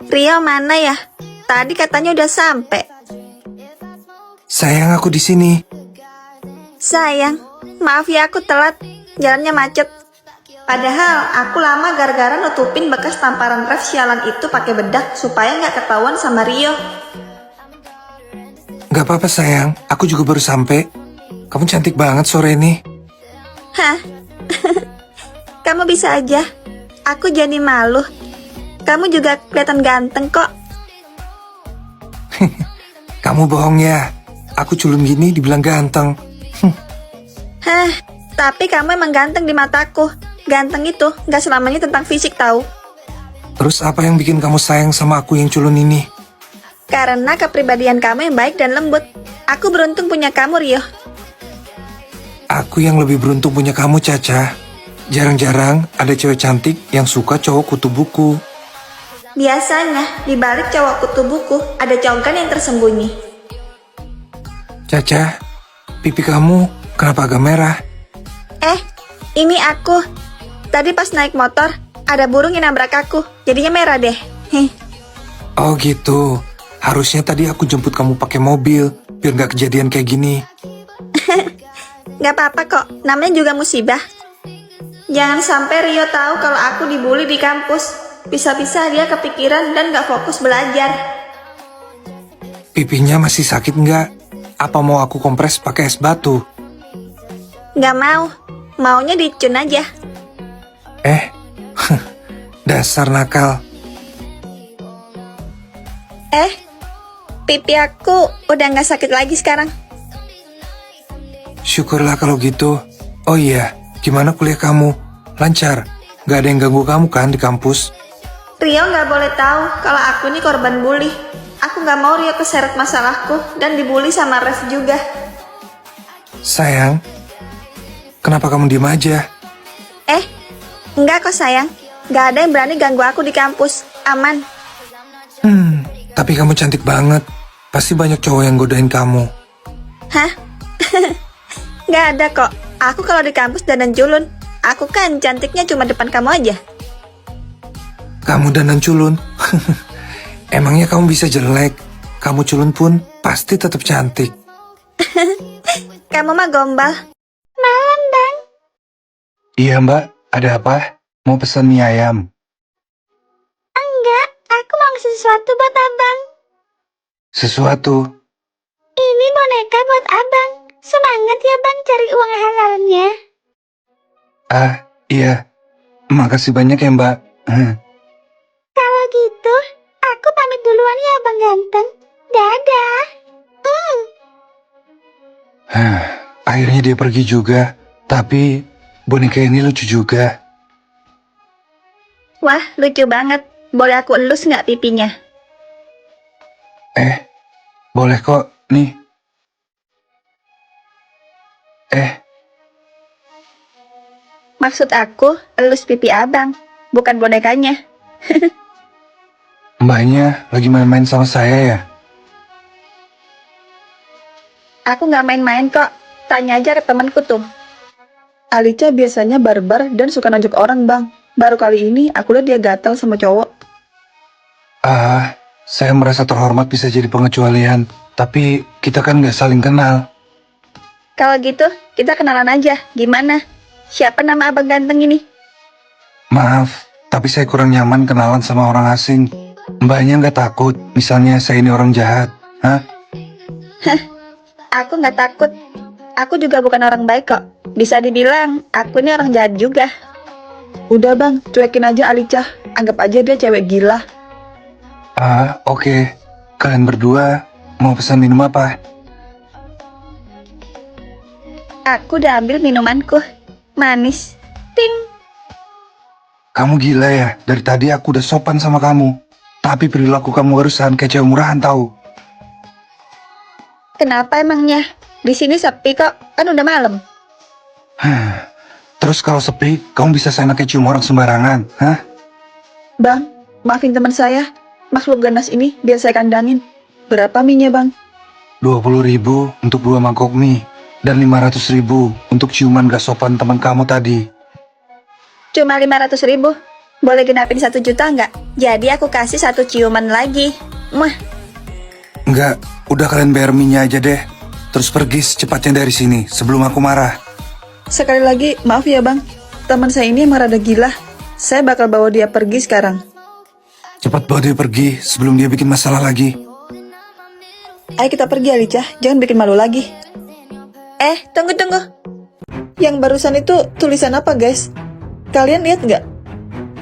Rio mana ya? Tadi katanya udah sampai. Sayang, aku di sini. Sayang, maaf ya aku telat. Jalannya macet. Padahal aku lama gara-gara nutupin bekas tamparan ref sialan itu pakai bedak supaya nggak ketahuan sama Rio. Gak apa-apa sayang, aku juga baru sampai. Kamu cantik banget sore ini. Hah? Kamu bisa aja. Aku jadi malu. Kamu juga kelihatan ganteng kok. Kamu bohong ya. Aku culun gini dibilang ganteng. Hah, tapi kamu emang ganteng di mataku. Ganteng itu gak selamanya tentang fisik tahu. Terus apa yang bikin kamu sayang sama aku yang culun ini? Karena kepribadian kamu yang baik dan lembut. Aku beruntung punya kamu, Rio. Aku yang lebih beruntung punya kamu, Caca. Jarang-jarang ada cewek cantik yang suka cowok kutu buku. Biasanya, di balik cowok kutu buku, ada congkan yang tersembunyi. Caca, pipi kamu kenapa agak merah? Ini aku. Tadi pas naik motor, ada burung yang nabrak aku. Jadinya merah deh. Oh gitu. Harusnya tadi aku jemput kamu pakai mobil, biar gak kejadian kayak gini. Gak apa-apa kok, namanya juga musibah. Jangan sampai Rio tahu kalau aku dibully di kampus. Bisa-bisa dia kepikiran dan gak fokus belajar. Pipinya masih sakit nggak? Apa mau aku kompres pakai es batu? Gak mau, maunya dicun aja. Dasar nakal. Pipi aku udah gak sakit lagi sekarang. Syukurlah kalau gitu. Oh iya, gimana kuliah kamu? Lancar? Gak ada yang ganggu kamu kan di kampus? Rio gak boleh tahu kalau aku ini korban bully. Aku gak mau Rio keseret masalahku dan dibully sama Ref juga. Sayang, kenapa kamu diem aja? Enggak kok sayang, gak ada yang berani ganggu aku di kampus. Aman. Tapi kamu cantik banget. Pasti banyak cowok yang godain kamu. Hah? Gak ada kok. Aku kalau di kampus dandan culun. Aku kan cantiknya cuma depan kamu aja. Kamu dandan culun? Emangnya kamu bisa jelek? Kamu culun pun pasti tetap cantik. Kamu mah gombal. Malam, Bang. Iya mbak, ada apa? Mau pesan mie ayam? Enggak, aku mau ngasih sesuatu buat abang. Sesuatu? Ini boneka buat abang. Semangat ya bang cari uang halalnya. Ah, iya. Makasih banyak ya mbak. Kalau gitu, aku pamit duluan ya bang ganteng. Dadah. Akhirnya dia pergi juga. Tapi boneka ini lucu juga. Wah, lucu banget. Boleh aku elus nggak pipinya? Boleh kok. Nih. Maksud aku, elus pipi abang, bukan bonekanya. Mbaknya lagi main-main sama saya ya? Aku nggak main-main kok. Tanya aja ke temanku tuh. Alica biasanya barbar dan suka nunjuk orang, Bang. Baru kali ini aku lihat dia gatal sama cowok. Saya merasa terhormat bisa jadi pengecualian. Tapi kita kan nggak saling kenal. Kalau gitu, kita kenalan aja. Gimana? Siapa nama abang ganteng ini? Maaf, tapi saya kurang nyaman kenalan sama orang asing. Mbaknya nggak takut, misalnya saya ini orang jahat, hah? Aku nggak takut. Aku juga bukan orang baik kok. Bisa dibilang, aku ini orang jahat juga. Udah, Bang, cuekin aja Alica. Anggap aja dia cewek gila. Oke. Kalian berdua mau pesan minum apa? Aku udah ambil minumanku. Manis. Ting. Kamu gila ya, dari tadi aku udah sopan sama kamu. Tapi perilaku kamu barusan kayak cewek murahan tahu. Kenapa emangnya? Di sini sepi kok, kan udah malam. Terus kalau sepi, kamu bisa seenaknya cium orang sembarangan, hah? Bang, maafin teman saya. Makhluk ganas ini biar saya kandangin. Berapa mie-nya, Bang? 20.000 untuk 2 mangkok mie. Dan 500.000 untuk ciuman gak sopan teman kamu tadi. Cuma 500.000. Boleh genapin 1 juta nggak? Jadi aku kasih 1 ciuman lagi. Mah, Enggak, udah kalian bayar minyak aja deh. Terus pergi secepatnya dari sini sebelum aku marah. Sekali lagi, maaf ya bang. Teman saya ini emang rada gila. Saya bakal bawa dia pergi sekarang. Cepat bawa dia pergi sebelum dia bikin masalah lagi. Ayo kita pergi Alicia, jangan bikin malu lagi. tunggu. Yang barusan itu tulisan apa guys? Kalian lihat nggak?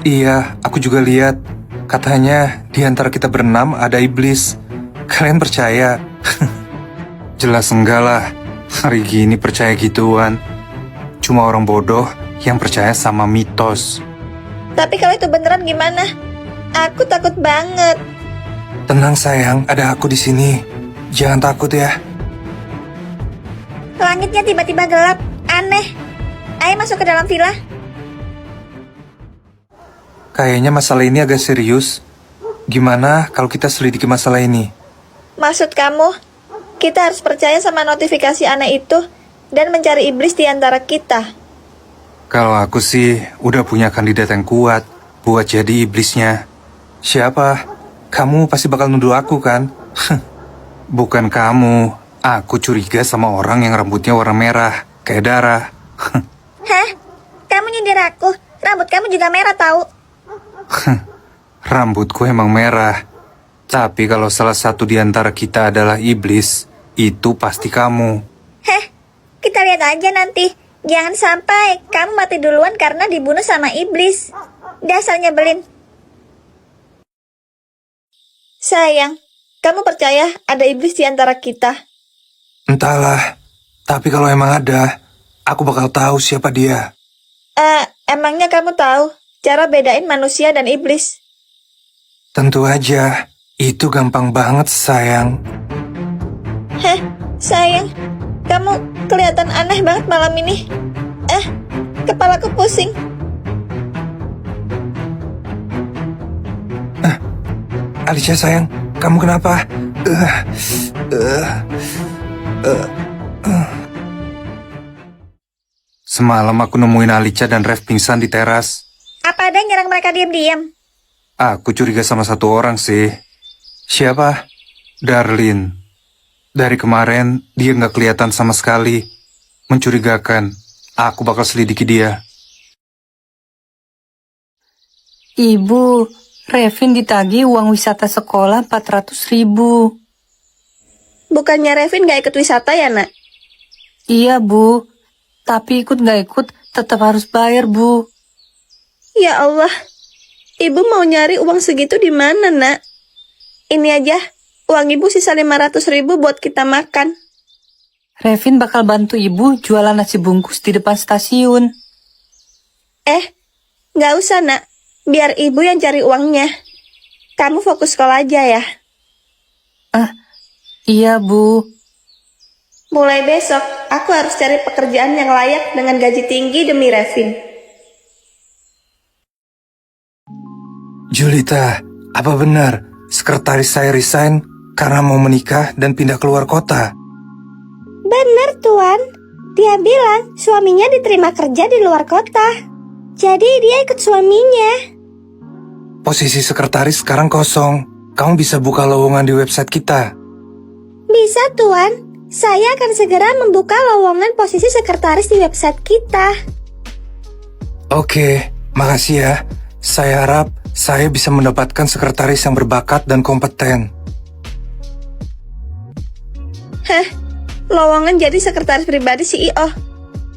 Iya, aku juga lihat. Katanya di antara kita berenam ada iblis. Kalian percaya? Jelas enggak lah. Hari gini percaya gituan. Cuma orang bodoh yang percaya sama mitos. Tapi kalau itu beneran gimana? Aku takut banget. Tenang sayang, ada aku di sini. Jangan takut ya. Langitnya tiba-tiba gelap. Aneh. Ayo masuk ke dalam villa. Kayaknya masalah ini agak serius. Gimana kalau kita selidiki masalah ini? Maksud kamu, kita harus percaya sama notifikasi aneh itu dan mencari iblis di antara kita. Kalau aku sih udah punya kandidat yang kuat buat jadi iblisnya. Siapa? Kamu pasti bakal nuduh aku kan? Bukan kamu. Aku curiga sama orang yang rambutnya warna merah, kayak darah. Hah? Kamu nyindir aku? Rambut kamu juga merah tahu. Rambutku emang merah. Tapi kalau salah satu di antara kita adalah iblis, itu pasti kamu. Heh, kita lihat aja nanti. Jangan sampai kamu mati duluan karena dibunuh sama iblis. Dasar nyebelin. Sayang, kamu percaya ada iblis di antara kita? Entahlah, tapi kalau emang ada, aku bakal tahu siapa dia. Emangnya kamu tahu cara bedain manusia dan iblis? Tentu aja, itu gampang banget sayang. Heh, sayang, kamu kelihatan aneh banget malam ini. Kepalaku pusing. Alicia sayang, kamu kenapa? Semalam aku nemuin Alicia dan Rev pingsan di teras. Apa ada yang nyerang mereka diam-diam? Aku curiga sama satu orang sih. Siapa? Darlin. Dari kemarin dia nggak kelihatan sama sekali. Mencurigakan. Aku bakal selidiki dia. Ibu, Revin ditagih uang wisata sekolah 400.000. Bukannya Revin gak ikut wisata ya, Nak? Iya, Bu. Tapi ikut nggak ikut, tetap harus bayar, Bu. Ya Allah, ibu mau nyari uang segitu di mana, Nak? Ini aja, uang ibu sisa 500.000 buat kita makan. Revin bakal bantu ibu jualan nasi bungkus di depan stasiun. Gak usah, Nak. Biar ibu yang cari uangnya. Kamu fokus sekolah aja ya. Iya, Bu. Mulai besok, aku harus cari pekerjaan yang layak dengan gaji tinggi demi Revin. Julita, apa benar sekretaris saya resign karena mau menikah dan pindah keluar kota? Benar, Tuan. Dia bilang suaminya diterima kerja di luar kota. Jadi dia ikut suaminya. Posisi sekretaris sekarang kosong. Kamu bisa buka lowongan di website kita. Bisa, Tuan. Saya akan segera membuka lowongan posisi sekretaris di website kita. Oke, makasih ya. Saya harap saya bisa mendapatkan sekretaris yang berbakat dan kompeten. Lowongan jadi sekretaris pribadi CEO.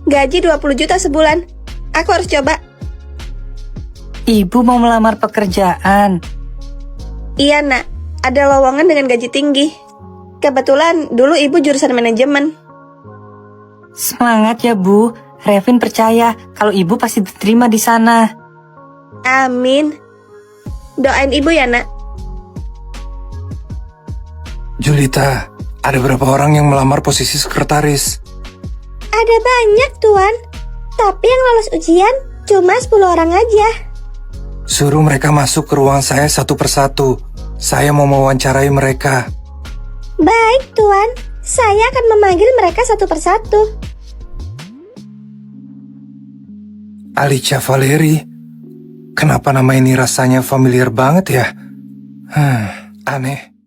Gaji 20 juta sebulan. Aku harus coba. Ibu mau melamar pekerjaan. Iya, Nak. Ada lowongan dengan gaji tinggi. Kebetulan dulu ibu jurusan manajemen. Semangat ya, Bu. Revin percaya kalau ibu pasti diterima di sana. Amin. Doain ibu ya, Nak. Julita, ada berapa orang yang melamar posisi sekretaris? Ada banyak, Tuan. Tapi yang lolos ujian cuma 10 orang aja. Suruh mereka masuk ke ruang saya satu persatu. Saya mau mewawancarai mereka. Baik, Tuan. Saya akan memanggil mereka satu persatu. Alicia Valeri, Kenapa nama ini rasanya familiar banget ya? Aneh.